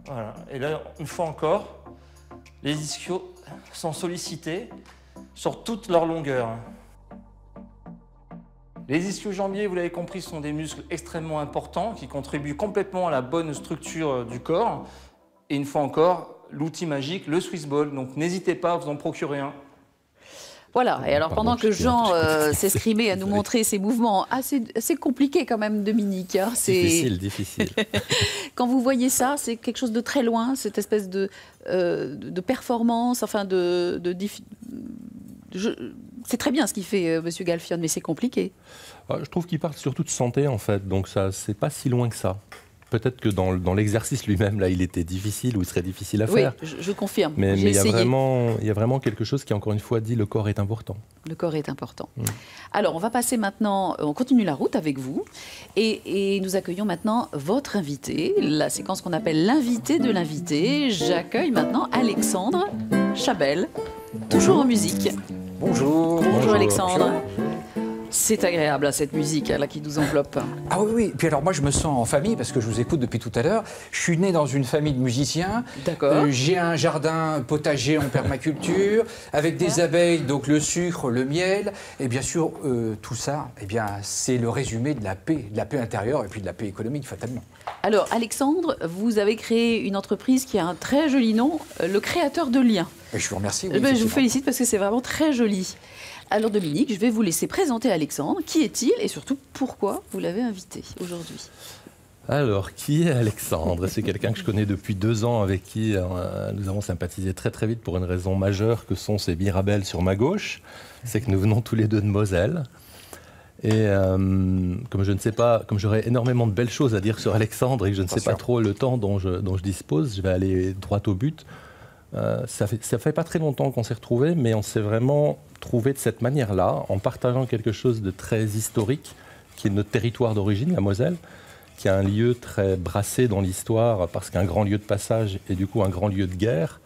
Voilà. Et là, une fois encore, les ischios sont sollicités sur toute leur longueur. Les ischio-jambiers, vous l'avez compris, sont des muscles extrêmement importants qui contribuent complètement à la bonne structure du corps. Et une fois encore, l'outil magique, le Swiss ball. Donc n'hésitez pas à vous en procurer un. Voilà, et alors pendant que Jean s'escrimait à nous montrer ces mouvements assez compliqués quand même, Dominique. Hein, difficile. Quand vous voyez ça, c'est quelque chose de très loin, cette espèce de performance, enfin c'est très bien ce qu'il fait, Monsieur Galfionne, mais c'est compliqué. Je trouve qu'il parle surtout de santé, en fait, donc ça, c'est pas si loin que ça. Peut-être que dans l'exercice lui-même, là, il était difficile ou il serait difficile à faire. Oui, je confirme. Mais il y a vraiment quelque chose qui, encore une fois, dit le corps est important. Le corps est important. Alors, on va passer maintenant, on continue la route avec vous. Et nous accueillons maintenant votre invité, la séquence qu'on appelle l'invité de l'invité. J'accueille maintenant Alexandre Chabel, toujours en musique. Bonjour. Bonjour Alexandre. Bonjour. C'est agréable, cette musique là, qui nous enveloppe. Ah oui. Puis alors moi, je me sens en famille parce que je vous écoute depuis tout à l'heure. Je suis né dans une famille de musiciens. D'accord. J'ai un jardin potager en permaculture avec des abeilles, donc le sucre, le miel. Et bien sûr, tout ça, c'est le résumé de la paix intérieure et puis de la paix économique, fatalement. Alors, Alexandre, vous avez créé une entreprise qui a un très joli nom, le Créateur de Liens. Et je vous remercie. Oui, je vous félicite parce que c'est vraiment très joli. Alors Dominique, je vais vous laisser présenter Alexandre. Qui est-il et surtout pourquoi vous l'avez invité aujourd'hui? Alors, qui est Alexandre? C'est quelqu'un que je connais depuis 2 ans, avec qui nous avons sympathisé très très vite pour une raison majeure que sont ces mirabelles sur ma gauche. C'est que nous venons tous les deux de Moselle. Et comme je ne sais pas, comme j'aurais énormément de belles choses à dire sur Alexandre et que je ne sais pas trop le temps dont je dispose, je vais aller droit au but. Ça fait pas très longtemps qu'on s'est retrouvés, mais on s'est vraiment trouvé de cette manière-là, en partageant quelque chose de très historique, qui est notre territoire d'origine, la Moselle, qui est un lieu très brassé dans l'histoire, parce qu'un grand lieu de passage et du coup un grand lieu de guerre,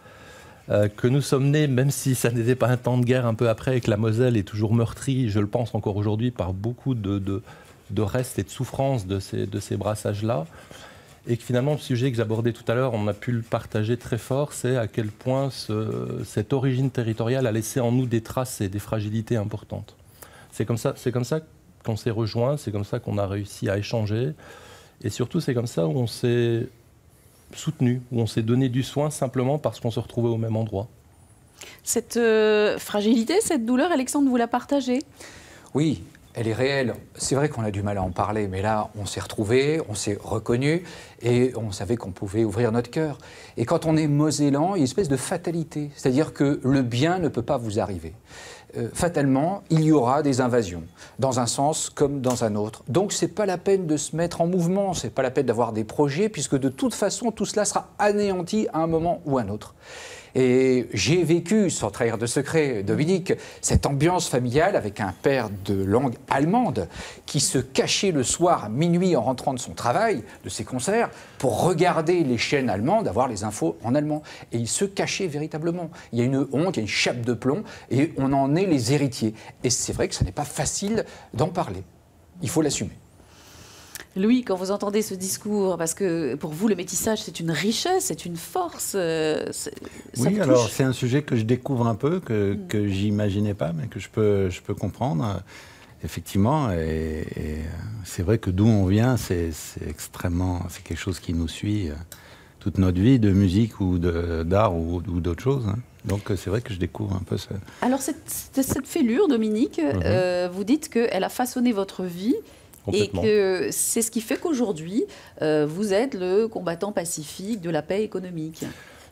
que nous sommes nés, même si ça n'était pas un temps de guerre un peu après, et que la Moselle est toujours meurtrie, je le pense encore aujourd'hui, par beaucoup de restes et de souffrances de ces brassages-là. Et que finalement, le sujet que j'abordais tout à l'heure, on a pu le partager très fort, c'est à quel point cette origine territoriale a laissé en nous des traces et des fragilités importantes. C'est comme ça qu'on s'est rejoints, c'est comme ça qu'on a réussi à échanger. Et surtout, c'est comme ça où on s'est soutenu, où on s'est donné du soin simplement parce qu'on se retrouvait au même endroit. Cette fragilité, cette douleur, Alexandre, vous la partagez? Oui, elle est réelle. C'est vrai qu'on a du mal à en parler, mais là, on s'est retrouvés, on s'est reconnus et on savait qu'on pouvait ouvrir notre cœur. Et quand on est mosellan, il y a une espèce de fatalité, c'est-à-dire que le bien ne peut pas vous arriver. Fatalement, il y aura des invasions, dans un sens comme dans un autre. Donc, ce n'est pas la peine de se mettre en mouvement, ce n'est pas la peine d'avoir des projets, puisque de toute façon, tout cela sera anéanti à un moment ou à un autre. Et j'ai vécu, sans trahir de secret, Dominique, cette ambiance familiale avec un père de langue allemande qui se cachait le soir à minuit en rentrant de son travail, de ses concerts, pour regarder les chaînes allemandes, avoir les infos en allemand. Et il se cachait véritablement. Il y a une honte, il y a une chape de plomb, et on en est les héritiers. Et c'est vrai que ce n'est pas facile d'en parler. Il faut l'assumer. Louis, quand vous entendez ce discours, parce que pour vous, le métissage, c'est une richesse, c'est une force. Oui, alors c'est un sujet que je découvre un peu, que j'imaginais pas, mais que je peux comprendre. Effectivement, et c'est vrai que d'où on vient, c'est quelque chose qui nous suit toute notre vie, de musique ou d'art ou d'autres choses. Hein. Donc c'est vrai que je découvre un peu ça. Alors cette fêlure, Dominique, vous dites qu'elle a façonné votre vie. Et que c'est ce qui fait qu'aujourd'hui, vous êtes le combattant pacifique de la paix économique.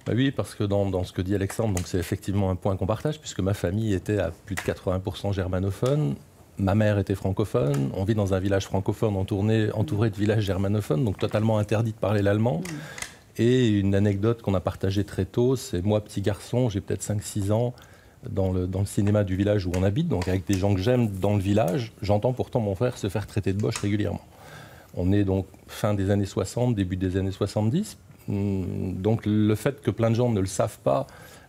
Bah oui, parce que dans ce que dit Alexandre, c'est effectivement un point qu'on partage, puisque ma famille était à plus de 80% germanophone, ma mère était francophone, on vit dans un village francophone entouré de villages germanophones, donc totalement interdit de parler l'allemand. Et une anecdote qu'on a partagée très tôt, c'est moi, petit garçon, j'ai peut-être 5-6 ans, dans le cinéma du village où on habite, donc avec des gens que j'aime dans le village, j'entends pourtant mon frère se faire traiter de boche régulièrement. On est donc fin des années 60, début des années 70, donc le fait que plein de gens ne le savent pas,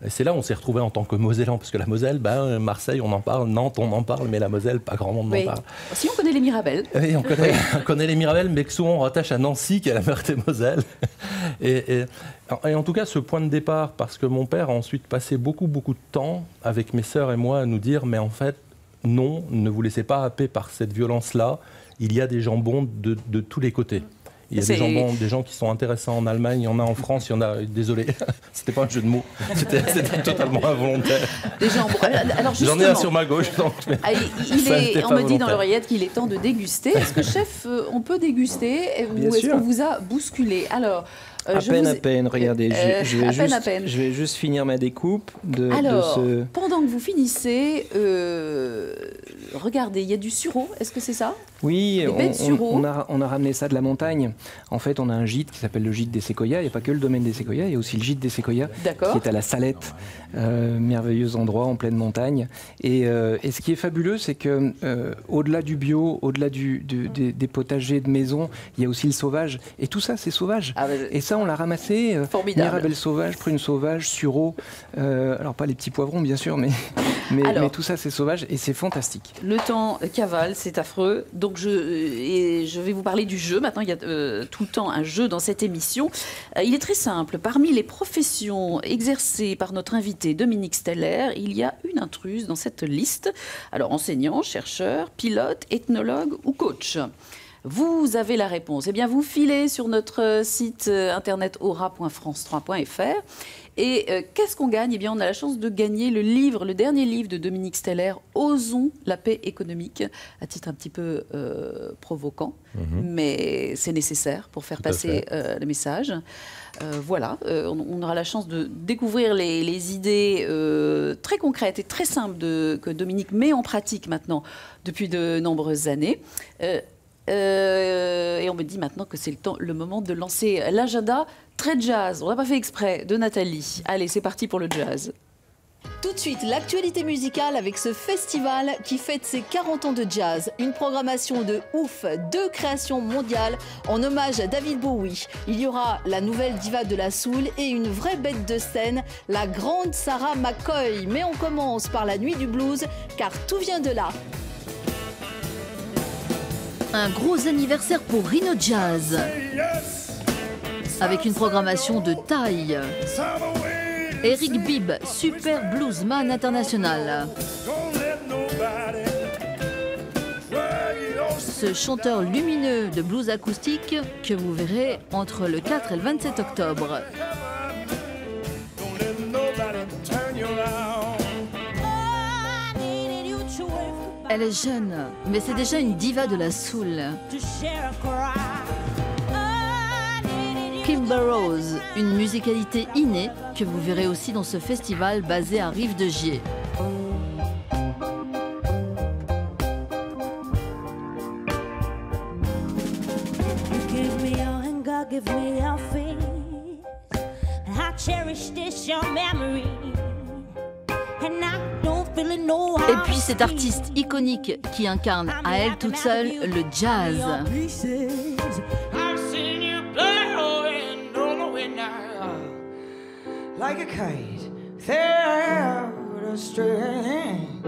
c'est là où on s'est retrouvés en tant que Mosellan, parce que la Moselle, Marseille on en parle, Nantes on en parle, mais la Moselle, pas grand monde n'en parle. Si on connaît les Mirabelles. Oui, on connaît les Mirabelles, mais que souvent on rattache à Nancy, qui est la Meurthe-et-Moselle. Et en tout cas, ce point de départ, parce que mon père a ensuite passé beaucoup de temps avec mes sœurs et moi à nous dire, mais en fait, non, ne vous laissez pas happer par cette violence-là, il y a des gens bons de tous les côtés. Il y a des gens qui sont intéressants en Allemagne, il y en a en France, il y en a... Désolé, c'était pas un jeu de mots, c'était totalement involontaire. Des gens bons. Alors j'en ai un sur ma gauche. Donc, on me dit dans l'oreillette qu'il est temps de déguster. Est-ce que, chef, on peut déguster ou est-ce qu'on vous a bousculé? Alors, à peine, regardez, je vais juste finir ma découpe pendant que vous finissez, regardez, il y a du sureau, est-ce que c'est ça? Oui, on a ramené ça de la montagne. En fait, on a un gîte qui s'appelle le gîte des Séquoias. Il n'y a pas que le domaine des Séquoias, il y a aussi le gîte des Séquoias qui est à la Salette, merveilleux endroit en pleine montagne. Et ce qui est fabuleux, c'est que au-delà du bio, au-delà des potagers de maison, il y a aussi le sauvage. Et tout ça, c'est sauvage. Et ça, on l'a ramassé. Mirabelle sauvage, prune sauvage, sureau. Alors pas les petits poivrons, bien sûr, mais tout ça, c'est sauvage et c'est fantastique. Le temps cavale, c'est affreux. Donc je vais vous parler du jeu. Maintenant, il y a tout le temps un jeu dans cette émission. Il est très simple. Parmi les professions exercées par notre invité Dominique Steller, il y a une intruse dans cette liste. Alors, enseignant, chercheur, pilote, ethnologue ou coach. Vous avez la réponse. Eh bien, vous filez sur notre site internet aura.france3.fr. Et qu'est-ce qu'on gagne? Eh bien, on a la chance de gagner le dernier livre de Dominique Steller, Osons la paix économique, à titre un petit peu provoquant, mais c'est nécessaire pour faire passer le message. Voilà, on aura la chance de découvrir les idées très concrètes et très simples que Dominique met en pratique maintenant depuis de nombreuses années. Et on me dit maintenant que c'est le moment de lancer l'agenda très jazz. On n'a pas fait exprès, de Nathalie. Allez, c'est parti pour le jazz. Tout de suite, l'actualité musicale avec ce festival qui fête ses 40 ans de jazz. Une programmation de ouf, 2 créations mondiales en hommage à David Bowie. Il y aura la nouvelle diva de la soul et une vraie bête de scène, la grande Sarah McCoy. Mais on commence par la nuit du blues, car tout vient de là. Un gros anniversaire pour Rhino Jazz, avec une programmation de taille. Eric Bibb, super bluesman international. Ce chanteur lumineux de blues acoustique que vous verrez entre le 4 et le 27 octobre. Elle est jeune, mais c'est déjà une diva de la soul. Kimber Rose, une musicalité innée que vous verrez aussi dans ce festival basé à Rive-de-Gier. Et puis cette artiste iconique qui incarne à elle toute seule le jazz.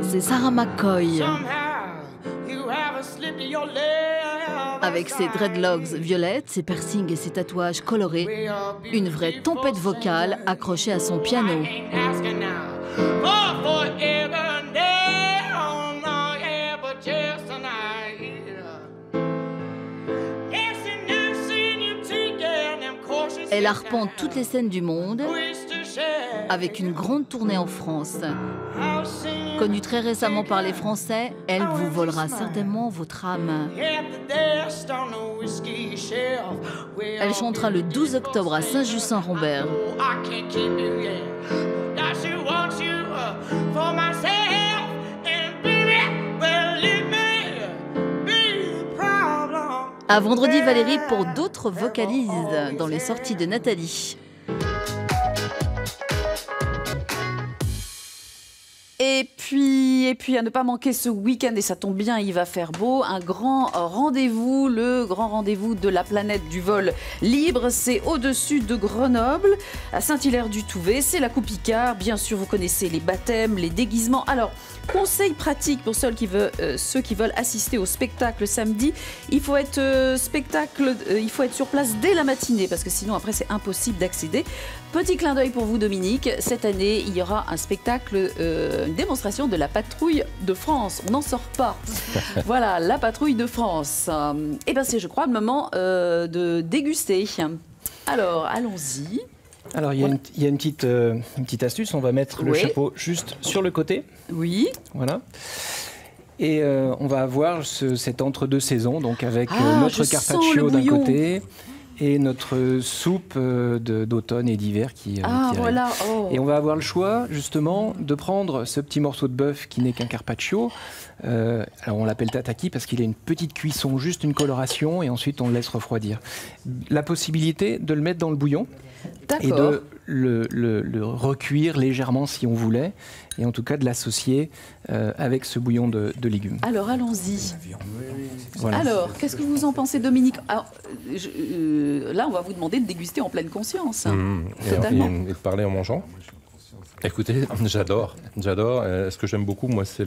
C'est Sarah McCoy. Avec ses dreadlocks violettes, ses piercings et ses tatouages colorés, une vraie tempête vocale accrochée à son piano. Elle arpente toutes les scènes du monde avec une grande tournée en France. Connue très récemment par les Français, elle vous volera certainement votre âme. Elle chantera le 12 octobre à Saint-Just-Saint-Rambert. À vendredi Valérie pour d'autres vocalises dans les sorties de Nathalie. Et puis à ne pas manquer ce week-end, et ça tombe bien, il va faire beau, un grand rendez-vous, le grand rendez-vous de la planète du vol libre. C'est au-dessus de Grenoble, à Saint-Hilaire-du-Touvet. C'est la Coupe Icare. Bien sûr, vous connaissez les baptêmes, les déguisements. Alors, conseil pratique pour ceux qui veulent assister au spectacle samedi, il faut être sur place dès la matinée, parce que sinon après c'est impossible d'accéder. Petit clin d'œil pour vous Dominique, cette année il y aura un spectacle, une démonstration de la patrouille de France. On n'en sort pas. Voilà, la patrouille de France. Et bien c'est, je crois, le moment de déguster. Alors, allons-y. Alors, il y a une petite astuce. On va mettre le chapeau juste sur le côté. Oui. Voilà. Et on va avoir cet entre-deux saisons, donc avec notre carpaccio d'un côté et notre soupe d'automne et d'hiver qui arrive. Voilà. Oh. Et on va avoir le choix, justement, de prendre ce petit morceau de bœuf qui n'est qu'un carpaccio. Alors on l'appelle tataki parce qu'il a une petite cuisson, juste une coloration, et ensuite on le laisse refroidir. La possibilité de le mettre dans le bouillon et de le recuire légèrement si on voulait, et en tout cas de l'associer avec ce bouillon de légumes. Alors allons-y. Voilà. Alors, qu'est-ce que vous en pensez Dominique? Alors, là on va vous demander de déguster en pleine conscience. Totalement. Et de parler en mangeant. Écoutez, j'adore. Ce que j'aime beaucoup, moi, c'est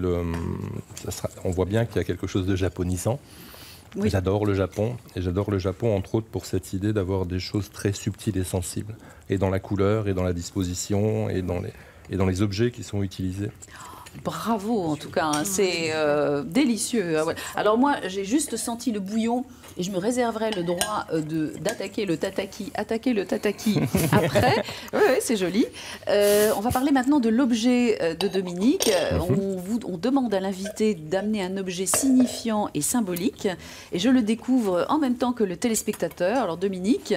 on voit bien qu'il y a quelque chose de japonisant. Oui. J'adore le Japon, et j'adore le Japon entre autres pour cette idée d'avoir des choses très subtiles et sensibles, et dans la couleur, et dans la disposition, et dans les objets qui sont utilisés. Bravo en tout cas, hein. C'est délicieux. Alors moi j'ai juste senti le bouillon et je me réserverai le droit d'attaquer le tataki après. Oui, c'est joli. On va parler maintenant de l'objet de Dominique. On demande à l'invité d'amener un objet signifiant et symbolique, et je le découvre en même temps que le téléspectateur. Alors Dominique,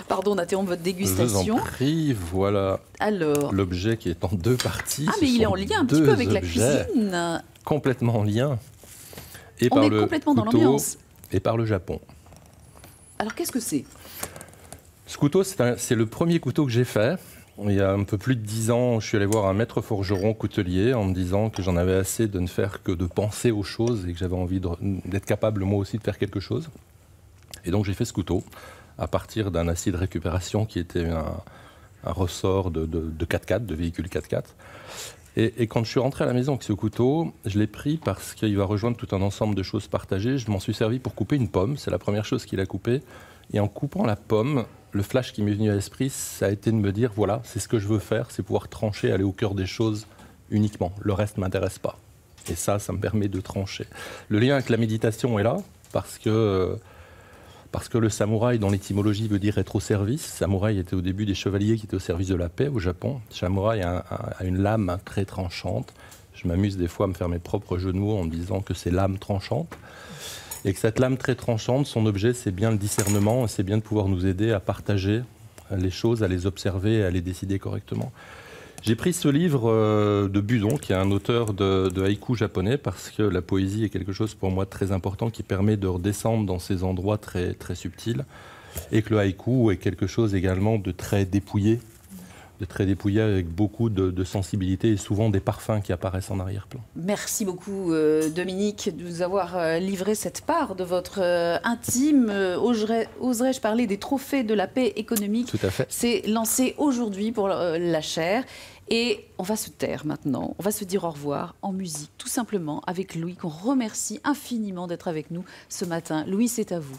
pardon d'interrompre votre dégustation. Je vous en prie, voilà l'objet qui est en deux parties. Ah, mais il est en lien un petit peu avec la cuisine. Complètement en lien. Et on est complètement dans l'ambiance. Et par le Japon. Alors qu'est-ce que c'est? Ce couteau, c'est le premier couteau que j'ai fait. Il y a un peu plus de 10 ans, je suis allé voir un maître forgeron coutelier en me disant que j'en avais assez de ne faire que de penser aux choses et que j'avais envie d'être capable moi aussi de faire quelque chose. Et donc j'ai fait ce couteau à partir d'un acier de récupération qui était un ressort de 4x4, de véhicule 4x4. Et quand je suis rentré à la maison avec ce couteau, je l'ai pris parce qu'il va rejoindre tout un ensemble de choses partagées. Je m'en suis servi pour couper une pomme, c'est la première chose qu'il a coupée. Et en coupant la pomme, le flash qui m'est venu à l'esprit, ça a été de me dire, voilà, c'est ce que je veux faire, c'est pouvoir trancher, aller au cœur des choses uniquement. Le reste ne m'intéresse pas. Et ça me permet de trancher. Le lien avec la méditation est là, parce que le samouraï, dans l'étymologie, veut dire être au service. Samouraï était au début des chevaliers qui étaient au service de la paix au Japon. Samouraï a une lame très tranchante. Je m'amuse des fois à me faire mes propres jeux de mots en me disant que c'est l'âme tranchante. Et que cette lame très tranchante, son objet, c'est bien le discernement, et c'est bien de pouvoir nous aider à partager les choses, à les observer et à les décider correctement. J'ai pris ce livre de Budon, qui est un auteur de haïku japonais, parce que la poésie est quelque chose pour moi de très important qui permet de redescendre dans ces endroits très, très subtils, et que le haïku est quelque chose également de très dépouillé avec beaucoup de sensibilité et souvent des parfums qui apparaissent en arrière-plan. Merci beaucoup Dominique de nous avoir livré cette part de votre intime. Oserais-je parler des trophées de la paix économique? Tout à fait. C'est lancé aujourd'hui pour la chaire. Et on va se taire maintenant, on va se dire au revoir en musique, tout simplement avec Louis, qu'on remercie infiniment d'être avec nous ce matin. Louis, c'est à vous.